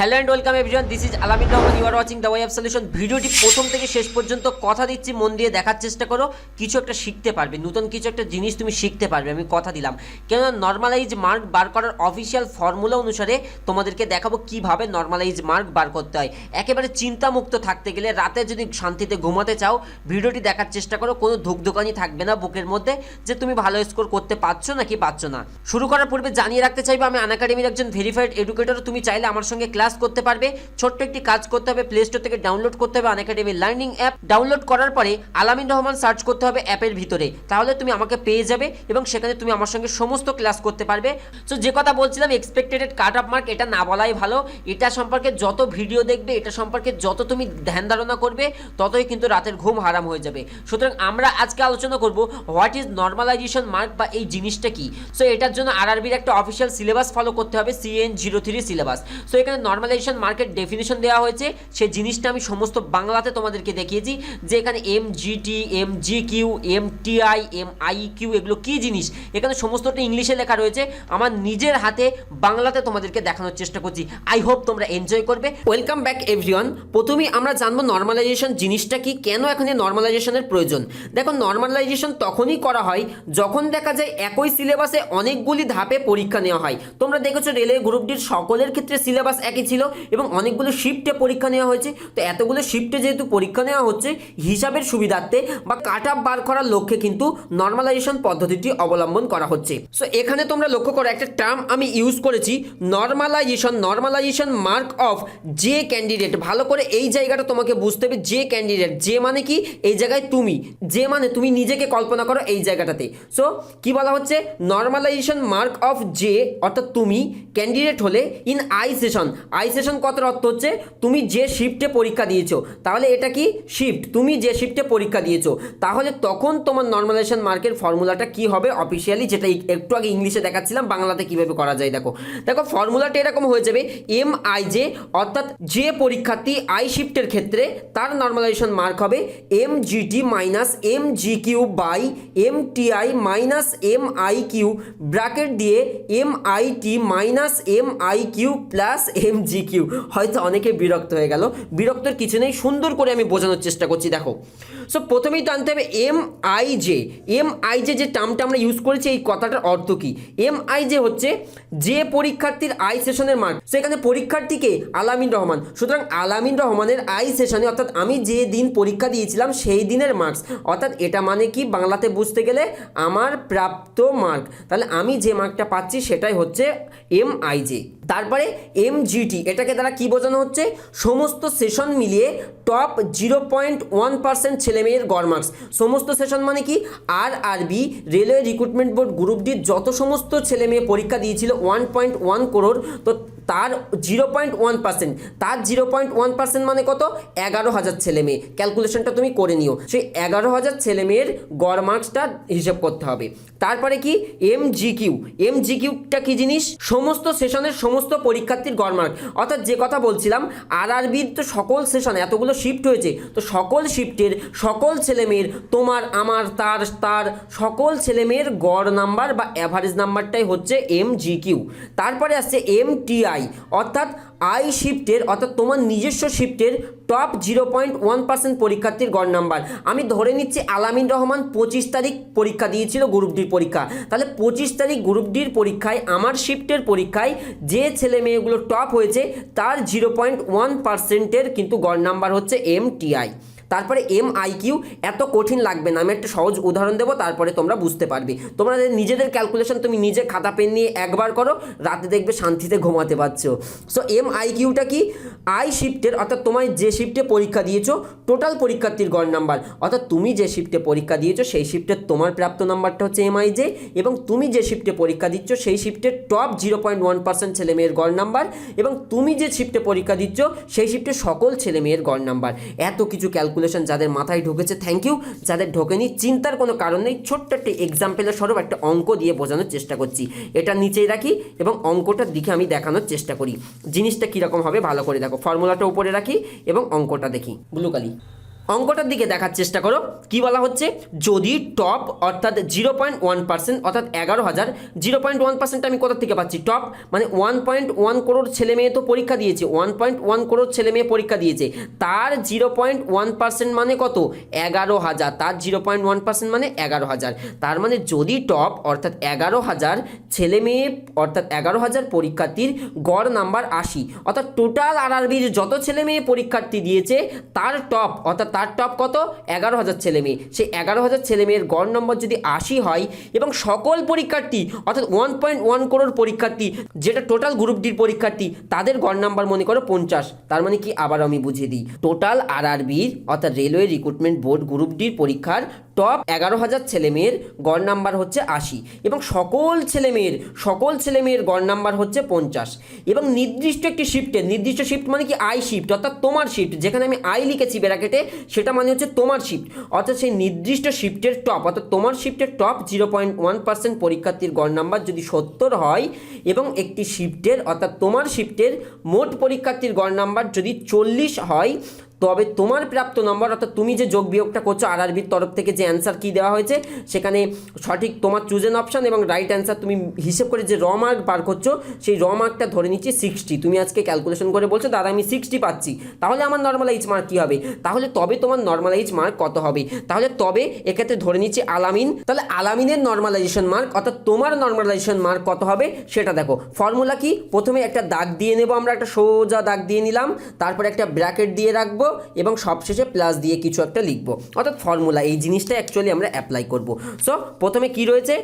Hello and welcome everyone, this is Alamin Rahman, you are watching the way of solution. ভিডিওটি প্রথম থেকে শেষ পর্যন্ত কথা দিচ্ছি, মন দিয়ে দেখার চেষ্টা করো, কিছু একটা শিখতে পারবে, নতুন কিছু একটা জিনিস তুমি শিখতে পারবে, আমি কথা দিলাম। কেননা নর্মালাইজ মার্ক বার করার অফিসিয়াল ফর্মুলা অনুসারে তোমাদেরকে দেখাবো কিভাবে নর্মালাইজ মার্ক বার করতে হয়। একেবারে চিন্তামুক্ত থাকতে গেলে, রাতে যদি শান্তিতে ঘুমাতে চাও, ভিডিওটি দেখার চেষ্টা করো। কোনো ধুকধুকানি থাকবে না বুকের মধ্যে যে তুমি ভালো স্কোর করতে পারছো নাকি পারছো না। শুরু করার পূর্বে জানিয়ে রাখতে চাইবো, আমি আনএকাডেমির একজন ভেরিফাইড এডুকেটর। তুমি চাইলে আমার সঙ্গে ক্লাস করতে পারবে। ছোট্ট একটি কাজ করতে হবে, প্লে স্টোর থেকে ডাউনলোড করতে হবে আনএকাডেমি লার্নিং অ্যাপ। ডাউনলোড করার পরে আলামিন রহমান সার্চ করতে হবে অ্যাপের ভিতরে, তাহলে তুমি আমাকে পেয়ে যাবে এবং সেখানে তুমি আমার সঙ্গে সমস্ত ক্লাস করতে পারবে। সো যে কথা বলছিলাম, এক্সপেক্টেড কাট অফ মার্ক, এটা না বলাই ভালো। এটা সম্পর্কে যত ভিডিও দেখবে, এটা সম্পর্কে যত তুমি ধ্যান ধারণা করবে, ততই কিন্তু রাতের ঘুম হারাম হয়ে যাবে। সুতরাং আমরা আজকে আলোচনা করব হোয়াট ইজ নর্মালাইজেশন মার্ক বা এই জিনিসটা কি। সো এটার জন্য আরআরবির একটা অফিসিয়াল সিলেবাস ফলো করতে হবে, CN03 সিলেবাস। সো এখানে নর্মালাইজেশন মার্কের ডেফিনিশন দেওয়া হয়েছে, সেই জিনিসটা আমি সমস্ত বাংলাতে তোমাদেরকে দেখিয়েছি যে এখানে MGT, MGQ, MTI, MIQ এগুলো কি জিনিস, এখানে সমস্তটা ইংলিশে লেখা রয়েছে। আমার নিজের হাতে বাংলাতে তোমাদেরকে দেখানোর চেষ্টা করছি। আই হোপ তোমরা এনজয় করবে। Welcome back everyone. প্রথমেই আমরা জানবো নর্মালাইজেশন জিনিসটা কি, কেন এখানে নর্মালাইজেশনের প্রয়োজন। দেখো, নর্মালাইজেশন তখনই করা হয় যখন দেখা যায় একই সিলেবাসে অনেকগুলি ধাপে পরীক্ষা নেওয়া হয়। তোমরা দেখেছো রেলওয়ে গ্রুপ ডির সকলের ক্ষেত্রে সিলেবাস একই ছিল এবং অনেকগুলো শিফটে পরীক্ষা নেওয়া হয়েছে। তো এতগুলো শিফটে যেহেতু পরীক্ষা নেওয়া হচ্ছে, হিসাবের সুবিধার্থে বা কাট অফ বার করার লক্ষ্যে কিন্তু নর্মালাইজেশন পদ্ধতিটি অবলম্বন করা হচ্ছে। সো এখানে তোমরা লক্ষ্য করো, একটা টার্ম আমি ইউজ করেছি, নর্মালাইজেশন। নর্মালাইজেশন মার্ক অফ যে ক্যান্ডিডেট, ভালো করে এই জায়গাটা তোমাকে বুঝতে হবে। যে ক্যান্ডিডেট, যে মানে কি, এই জায়গায় তুমি, যে মানে তুমি নিজেকে কল্পনা করো এই জায়গাটাতে। সো কি বলা হচ্ছে, নর্মালাইজেশন মার্ক অফ যে, অর্থাৎ তুমি ক্যান্ডিডেট হলে in I session. I session কত অর্থ হচ্ছে তুমি যে শিফটে পরীক্ষা দিয়েছো, তাহলে এটা কি শিফট, তুমি যে শিফটে পরীক্ষা দিয়েছো, তাহলে তখন তোমার নর্মালাইজেশন মার্কের ফর্মুলাটা কি হবে অফিসিয়ালি, যেটা একটু আগে ইংলিশে দেখাচ্ছিলাম, বাংলাতে কিভাবে করা যায়। দেখো দেখো ফর্মুলাটা এরকম হয়ে যাবে, MIJ, অর্থাৎ যে পরীক্ষার্থী আই শিফটের ক্ষেত্রে, তার নর্মালাইজেশন মার্ক হবে MGT minus MGQ by MTI minus MIQ, bracket দিয়ে MIT minus MIQ plus MGQ। হয়তো অনেকে বিরক্ত হয়ে গেল, বিরক্তর কিছু নেই, সুন্দর করে আমি বোঝানোর চেষ্টা করছি। দেখো, সো প্রথমেই তো আনতে হবে MIJ। MIJ যে টার্মটা আমরা ইউজ করেছি, এই কথাটার অর্থ কি? MIJ হচ্ছে যে পরীক্ষার্থীর আই সেশনের মার্ক। সেখানে পরীক্ষার্থীকে আলামিন রহমান, সুতরাং আলামিন রহমানের আই সেশনে, অর্থাৎ আমি যে দিন পরীক্ষা দিয়েছিলাম সেই দিনের মার্কস। অর্থাৎ এটা মানে কি, বাংলাতে বুঝতে গেলে আমার প্রাপ্ত মার্ক। তাহলে আমি যে মার্কটা পাচ্ছি সেটাই হচ্ছে MIJ। তারপরে MGT, এটাকে দ্বারা কি বোঝানো হচ্ছে, সমস্ত সেশন মিলিয়ে টপ 0.1% ছেলেমেয়ের গড় মার্কস। সমস্ত সেশন মানে কি, RRB railway recruitment board group ডির যত সমস্ত ছেলেমেয়ে পরীক্ষা দিয়েছিল 1.1 করোড়, তো তার 0.1%, তার 0.1% মানে কত, 11,000 ছেলে মেয়ে। ক্যালকুলেশনটা তুমি করে নিও, সেই 11,000 ছেলে মেয়ের গড় মার্কসটা হিসেব করতে হবে। তারপরে কি MGQ। MGQটা কি জিনিস, সমস্ত সেশনের সমস্ত পরীক্ষার্থীর গড় মার্ক। অর্থাৎ যে কথা বলছিলাম, আরআরবির তো সকল সেশন এতগুলো শিফট হয়েছে, তো সকল শিফটের সকল ছেলেমেয়ের, তোমার আমার তার তার সকল ছেলেমেয়ের গড় নাম্বার বা অ্যাভারেজ নাম্বারটাই হচ্ছে MGQ। তারপরে আসছে MTI, অর্থাৎ আই শিফটের, অর্থাৎ তোমার নিজস্ব শিফটের টপ 0.1% পরীক্ষার্থীর গড় নাম্বার। আমি ধরে নিচ্ছি আলামিন রহমান 25 তারিখ পরীক্ষা দিয়েছিল গ্রুপ ডির পরীক্ষা, তাহলে 25 তারিখ গ্রুপ ডির পরীক্ষায়, আমার শিফটের পরীক্ষায় যে ছেলে মেয়েগুলো টপ হয়েছে, তার 0.1%-এর কিন্তু গড় নাম্বার হচ্ছে MTI। তারপরে MIQ, এত কঠিন লাগবে না, আমি একটা সহজ উদাহরণ দেবো, তারপরে তোমরা বুঝতে পারবে। তোমরা নিজেদের ক্যালকুলেশন তুমি নিজে খাতা পেন নিয়ে একবার করো, রাতে দেখবে শান্তিতে ঘুমাতে পারছো। সো MIQটা কি, আই শিফটের, অর্থাৎ তোমার যে শিফটে পরীক্ষা দিয়েছো টোটাল পরীক্ষার্থীর গড় নাম্বার। অর্থাৎ তুমি যে শিফটে পরীক্ষা দিয়েছো সেই শিফটের তোমার প্রাপ্ত নাম্বারটা হচ্ছে MIJ, এবং তুমি যে শিফটে পরীক্ষা দিচ্ছ সেই শিফটের টপ 0.1% ছেলেমেয়ের গড় নাম্বার, এবং তুমি যে শিফটে পরীক্ষা দিচ্ছ সেই শিফটের সকল ছেলেমেয়ের গড় নাম্বার। এত কিছু ক্যালকুলেশন যাদের মাথায় ঢুকেছে থ্যাংক ইউ, যাদের ঢোকেনি চিন্তার কোনো কারণ নেই। ছোট্ট একটা এক্সাম্পলের স্বরূপ একটা অঙ্ক দিয়ে বোঝানোর চেষ্টা করছি। এটা নিচেই রাখি এবং অঙ্কটার দিকে আমি দেখানোর চেষ্টা করি জিনিসটা কীরকম হবে। ভালো করে দেখো, ফর্মুলাটা উপরে রাখি এবং অঙ্কটা দেখি। ব্লু কালি, অঙ্কটার দিকে দেখার চেষ্টা করো। কি বলা হচ্ছে, যদি টপ অর্থাৎ 0.1% অর্থাৎ 11,000, 0.1% আমি কোথা থেকে পাচ্ছি, টপ মানে 1.1 করোড় ছেলে মেয়ে তো পরীক্ষা দিয়েছে, 1.1 করোড় ছেলে মেয়ে পরীক্ষা দিয়েছে, তার 0.1% মানে কত, 11,000, তার 0.1% মানে 11,000। তার মানে যদি টপ অর্থাৎ 11,000 ছেলে মেয়ে অর্থাৎ 11,000 পরীক্ষার্থীর গড় নাম্বার 80, অর্থাৎ টোটাল আরআরবির যত ছেলে মেয়ে পরীক্ষার্থী দিয়েছে তার টপ অর্থাৎ তার টপ কত, 11,000 ছেলে মেয়ে। সেই 11,000 ছেলে মেয়ের গড় নম্বর যদি 80 হয় এবং সকল পরীক্ষার্থী অর্থাৎ 1.1 করোড় পরীক্ষার্থী যেটা টোটাল গ্রুপ ডির পরীক্ষার্থী তাদের গড় নাম্বার মনে করো 50। তার মানে কি, আবার আমি বুঝিয়ে দিই, টোটাল আরআরবির অর্থাৎ রেলওয়ে রিক্রুটমেন্ট বোর্ড গ্রুপ ডির পরীক্ষার টপ 11,000 ছেলে মেয়ের গড় নাম্বার হচ্ছে 80 এবং সকল ছেলে মেয়ের গড় নাম্বার হচ্ছে 50 এবং নির্দিষ্ট একটি শিফটের, নির্দিষ্ট শিফট মানে কি আই শিফট অর্থাৎ তোমার শিফট, যেখানে আমি আই লিখেছি ব্র্যাকেটে সেটা মানে হচ্ছে তোমার শিফট, অর্থাৎ সেই নির্দিষ্ট শিফটের টপ অর্থাৎ তোমার শিফটের টপ 0.1% পরীক্ষার্থীর গড় নাম্বার যদি 70 হয় এবং একটি শিফটের অর্থাৎ তোমার শিফটের মোট পরীক্ষার্থীর গড় নাম্বার যদি 40 হয়, তবে তোমার প্রাপ্ত নম্বর অর্থাৎ তুমি যে যোগ বিয়োগটা করছো আরআরবির তরফ থেকে যে অ্যান্সার কী দেওয়া হয়েছে সেখানে সঠিক তোমার চুজেন অপশান এবং রাইট অ্যান্সার তুমি হিসেব করে যে র মার্ক বার করছো সেই র মার্কটা ধরে নিচ্ছি 60। তুমি আজকে ক্যালকুলেশন করে বলছো দাদা আমি 60 পাচ্ছি, তাহলে আমার নর্মালাইজ মার্ক কী হবে, তাহলে তবে তোমার নর্মালাইজ মার্ক কত হবে, তাহলে তবে এক্ষেত্রে ধরে নিচ্ছি আলামিন, তাহলে আলামিনের নর্মালাইজেশন মার্ক অর্থাৎ তোমার নর্মালাইজেশন মার্ক কত হবে সেটা দেখো। ফর্মুলা কি, প্রথমে একটা দাগ দিয়ে নেব, আমরা একটা সোজা দাগ দিয়ে নিলাম, তারপরে একটা ব্র্যাকেট দিয়ে রাখবো এবং সবশেষে প্লাস দিয়ে কিছু একটা লিখবো, অর্থাৎ ফর্মুলা এই জিনিসটা অ্যাকচুয়ালি আমরা অ্যাপ্লাই করব। সো প্রথমে কি রয়েছে,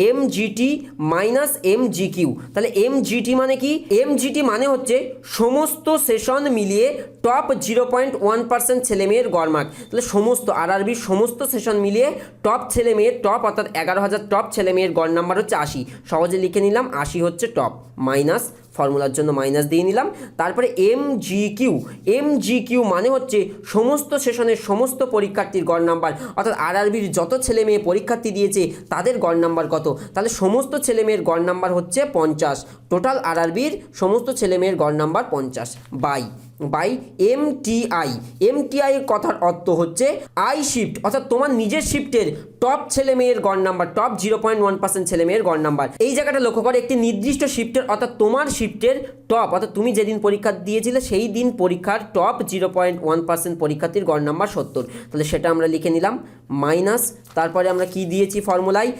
এমজিটি মাইনাস এমজিকিউ, তাহলে এমজিটি মানে কি, এমজিটি মানে হচ্ছে সমস্ত সেশন মিলিয়ে টপ 0.1% ছেলে মেয়ের গড় মার্ক, তাহলে সমস্ত আরআরবির সমস্ত সেশন মিলিয়ে টপ ছেলে মেয়ের টপ অর্থাৎ 11,000 টপ ছেলে মেয়ের গড় নাম্বার হচ্ছে 80, সহজে লিখে নিলাম 80 হচ্ছে টপ, মাইনাস ফর্মুলার জন্য মাইনাস দিয়ে নিলাম। তারপরে এমজিকিউ মানে হচ্ছে সমস্ত সেশনের সমস্ত পরীক্ষার্থীর গড় নাম্বার অর্থাৎ আরআরবির যত ছেলে মেয়ে পরীক্ষার্থী দিয়েছে তাদের গড় নাম্বার কত, তাহলে সমস্ত ছেলে মেয়ের গড় নাম্বার হচ্ছে 50, টোটাল আরআরবির সমস্ত ছেলে মেয়ের গড় নাম্বার 50 বাই এমটিআই এর কথার অর্থ হচ্ছে আই শিফট অর্থাৎ তোমার নিজের শিফটের টপ ছেলে মেয়ের গড় নাম্বার, টপ 0.1% ছেলে মেয়ের গড় নাম্বার। এই জায়গাটা লক্ষ্য করে একটি নির্দিষ্ট শিফটের অর্থাৎ তোমার শিফটের টপ অর্থাৎ তুমি যেদিন পরীক্ষা দিয়েছিলে সেই দিন পরীক্ষার টপ 0.1% পরীক্ষার্থীর গড় নাম্বার 70, তাহলে সেটা আমরা লিখে নিলাম মাইনাস, তারপরে আমরা কি দিয়েছি ফর্মুলায়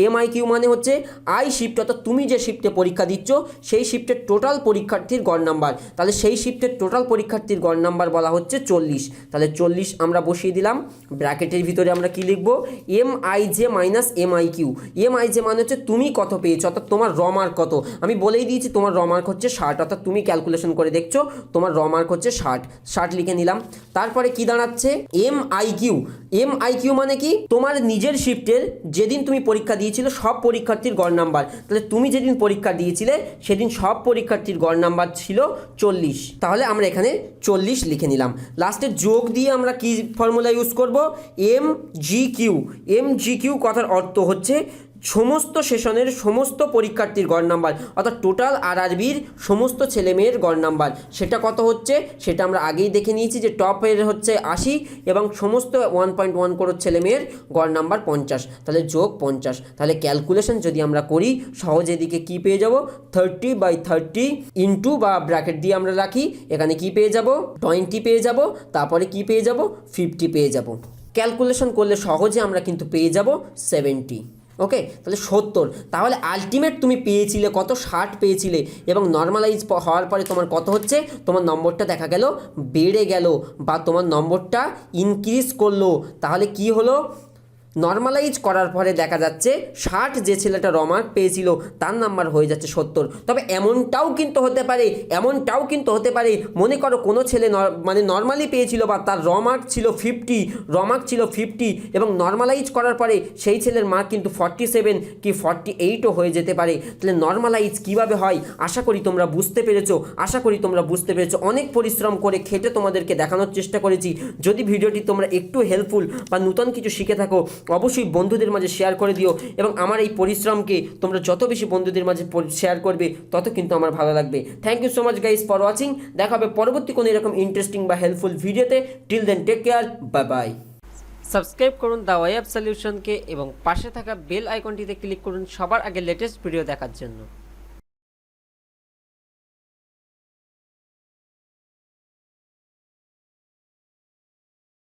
এমআইকিউ মানে হচ্ছে আই শিফট অর্থাৎ তুমি যে শিফটে পরীক্ষা দিচ্ছ সেই শিফটের টোটাল পরীক্ষার্থীর গড় নাম্বার, তাহলে সেই শিফটের টোটাল পরীক্ষার্থীর গড় নাম্বার বলা হচ্ছে 40, তাহলে 40 আমরা বসিয়ে দিলাম, ব্র্যাকেটের ভিতরে আমরা কি লিখবো, এমআইজে মাইনাস এমআইকিউ, এমআইজে মানে হচ্ছে তুমি কত পেয়েছো অর্থাৎ তোমার র মার্ক কত, আমি বলেই দিয়েছি তোমার র মার্ক হচ্ছে 60, অর্থাৎ তুমি ক্যালকুলেশন করে দেখছো তোমার র মার্ক হচ্ছে 60 লিখে নিলাম। তারপরে কি দাঁড়াচ্ছে, এমআইকিউ মানে কি, তোমার নিজের শিফটের যেদিন তুমি পরীক্ষা দিয়েছিলে সব পরীক্ষার্থীর গড় নাম্বার, তাহলে তুমি যেদিন পরীক্ষা দিয়েছিলে সেদিন সব পরীক্ষার্থীর গড় নাম্বার ছিল 40, তাহলে আমরা এখানে 40 লিখে নিলাম। লাস্টে যোগ দিয়ে আমরা কি ফর্মুলা ইউজ করব, এমজিকিউ কথার অর্থ হচ্ছে সমস্ত সেশনের সমস্ত পরীক্ষার্থীর গড় নাম্বার অর্থাৎ টোটাল আরআরবির সমস্ত ছেলে মেয়ের গড় নাম্বার, সেটা কত হচ্ছে সেটা আমরা আগেই দেখে নিয়েছি যে টপের হচ্ছে 80 এবং সমস্ত 1.1 করোড় ছেলে মেয়ের গড় নাম্বার 50, তাহলে যোগ 50, তাহলে ক্যালকুলেশন যদি আমরা করি সহজ এদিকে কি পেয়ে যাব, 30/30 ইন্টু বা ব্র্যাকেট দিয়ে আমরা রাখি, এখানে কি পেয়ে যাব 20 পেয়ে যাব, তারপরে কি পেয়ে যাব 50 পেয়ে যাব, ক্যালকুলেশন করলে সহজে আমরা কিন্তু পেয়ে যাব 70। ওকে, তাহলে 70, তাহলে আলটিমেট তুমি পেয়েছিলে কত, 60 পেয়েছিলে এবং নর্মালাইজ হওয়ার পরে তোমার কত হচ্ছে, তোমার নম্বরটা দেখা গেল বেড়ে গেল বা তোমার নম্বরটা ইনক্রিজ করলো, তাহলে কি হলো, নর্মালাইজ করার পরে দেখা যাচ্ছে 60 যে ছেলেটা র মার্ক পেয়েছিল তার নাম্বার হয়ে যাচ্ছে 70। তবে এমনটাও কিন্তু হতে পারে মনে করো কোনো ছেলে মানে নর্মালি পেয়েছিল বা তার র মার্ক ছিল 50 এবং নর্মালাইজ করার পরে সেই ছেলের মার্ক কিন্তু 47 কি 48ও হয়ে যেতে পারে। তাহলে নর্মালাইজ কিভাবে হয় আশা করি তোমরা বুঝতে পেরেছো, অনেক পরিশ্রম করে খেটে তোমাদেরকে দেখানোর চেষ্টা করেছি। যদি ভিডিওটি তোমরা একটু হেল্পফুল বা নতুন কিছু শিখে থাকো অবশ্যই বন্ধুদের মাঝে শেয়ার করে দিও এবং আমার এই পরিশ্রমকে তোমরা যত বেশি বন্ধুদের মাঝে শেয়ার করবে তত কিন্তু আমার ভালো লাগবে। Thank you so much guys for watching. দেখা হবে পরবর্তী কোনো এরকম ইন্টারেস্টিং বা হেল্পফুল ভিডিওতে। Till then take care, bye bye. Subscribe করুন দ্য ওয়ে অফ সলিউশনকে এবং পাশে থাকা বেল আইকনটিতে ক্লিক করুন সবার আগে লেটেস্ট ভিডিও দেখার জন্য।